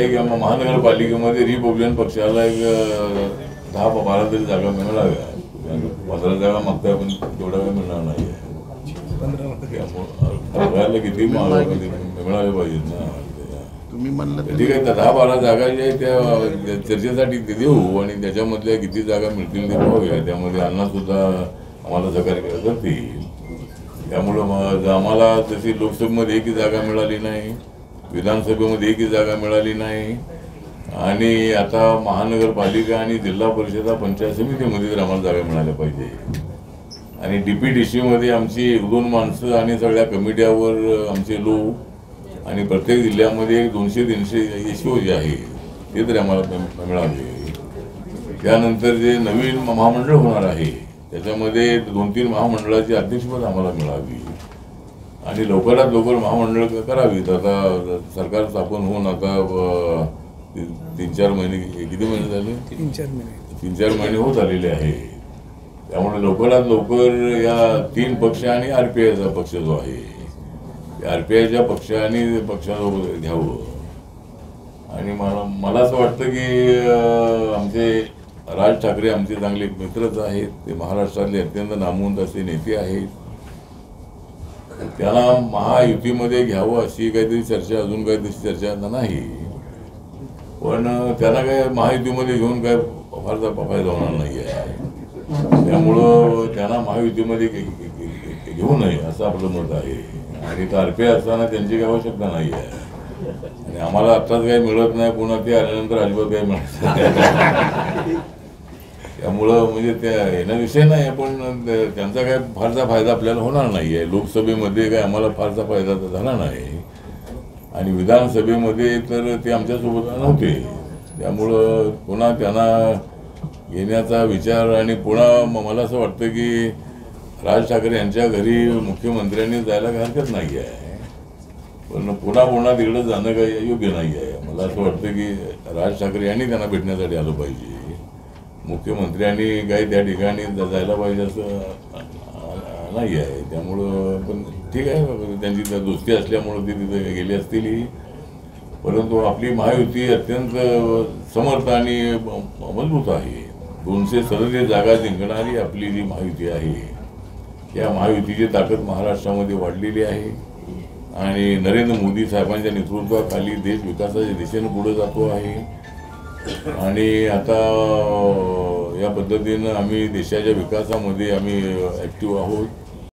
महानगरपालिकेमध्ये Republican पक्षाला एक 10-12 तरी जागा मिळाव्या. 15 जागा मागताय पण तेवढा वेळ मिळणार नाही. 15 किती मिळाले पाहिजेत ना. तुम्ही म्हणलं ठीक आहे, 10-12 जागा ज्या आहेत त्या चर्चेसाठी देऊ आणि त्याच्यामधल्या किती जागा मिळतील ते पाहूया. त्यामध्ये अण्णा सुद्धा आम्हाला सहकार्य करतील. त्यामुळं आम्हाला तशी लोकसभेमध्ये एकही जागा मिळाली नाही, विधानसभेमध्ये एकही जागा मिळाली नाही आणि आता महानगरपालिका आणि जिल्हा परिषद पंचायत समितीमध्ये तर आम्हाला जागा मिळाल्या पाहिजे. आणि DPDCमध्ये आमची 1-2 माणसं आणि सगळ्या कमिट्यावर आमचे लोक आणि प्रत्येक जिल्ह्यामध्ये 200-300 SO जे आहे ते तरी आम्हाला मिळाले. त्यानंतर जे नवीन महामंडळ होणार आहे त्याच्यामध्ये 2-3 महामंडळाची अध्यक्षपद आम्हाला मिळावी आणि लवकरात लवकर महामंडळ करावीत. आता सरकार स्थापन होऊन आता 3-4 महिने, किती महिने झाले? 3-4 महिने होत आलेले आहे. त्यामुळे लवकरात लवकर या 3 पक्ष आणि RPIचा पक्ष जो आहे RPIच्या पक्षाने पक्षासोबत घ्यावं. आणि मला असं वाटतं की आमचे राज ठाकरे आमचे चांगले मित्रच आहेत. ते महाराष्ट्रातले अत्यंत नामवंत असे नेते आहेत. त्याला महायुतीमध्ये घ्यावं अशी काहीतरी चर्चा, अजून काही तशी चर्चा नाही. पण त्यांना काय महायुतीमध्ये घेऊन काय फारसा फायदा होणार नाही आहे. त्यामुळं त्यांना महायुतीमध्ये घेऊ नये असं आपलं मत आहे. आणि RPI असताना त्यांची काही आवश्यकता नाही आहे. आणि आम्हाला आत्ताच काही मिळत नाही, पुन्हा ते आल्यानंतर अजिबात काही मिळत नाही. त्यामुळं म्हणजे त्या येणं विषय नाही, पण त्यांचा काय फारसा फायदा आपल्याला होणार नाही आहे. लोकसभेमध्ये काय आम्हाला फारसा फायदा झाला नाही आणि विधानसभेमध्ये तर ते आमच्यासोबत नव्हते. त्यामुळं पुन्हा त्यांना घेण्याचा विचार आणि पुन्हा मला असं वाटतं की राज ठाकरे यांच्या घरी मुख्यमंत्र्यांनी जायला काही हरकत नाही आहे. पण पुन्हा तिकडं जाणं काही योग्य नाही आहे. मला असं वाटतं की राज ठाकरे यांनी त्यांना भेटण्यासाठी आलं पाहिजे. मुख्यमंत्र्यांनी काही त्या ठिकाणी जायला पाहिजे असं नाही आहे. त्यामुळं पण ठीक आहे, त्यांची दोस्ती असल्यामुळं ते तिथे गेले असतील. परंतु आपली महायुती अत्यंत समर्थ आणि मजबूत आहे. 237 जागा जिंकणारी आपली जी महायुती आहे त्या महायुतीची ताकद महाराष्ट्रामध्ये वाढलेली आहे आणि नरेंद्र मोदी साहेबांच्या नेतृत्वाखाली देश विकासाच्या दिशेने पुढे जातो आहे. आणि आता या पद्धतीनं आम्ही देशाच्या विकासामध्ये आम्ही ॲक्टिव्ह आहोत.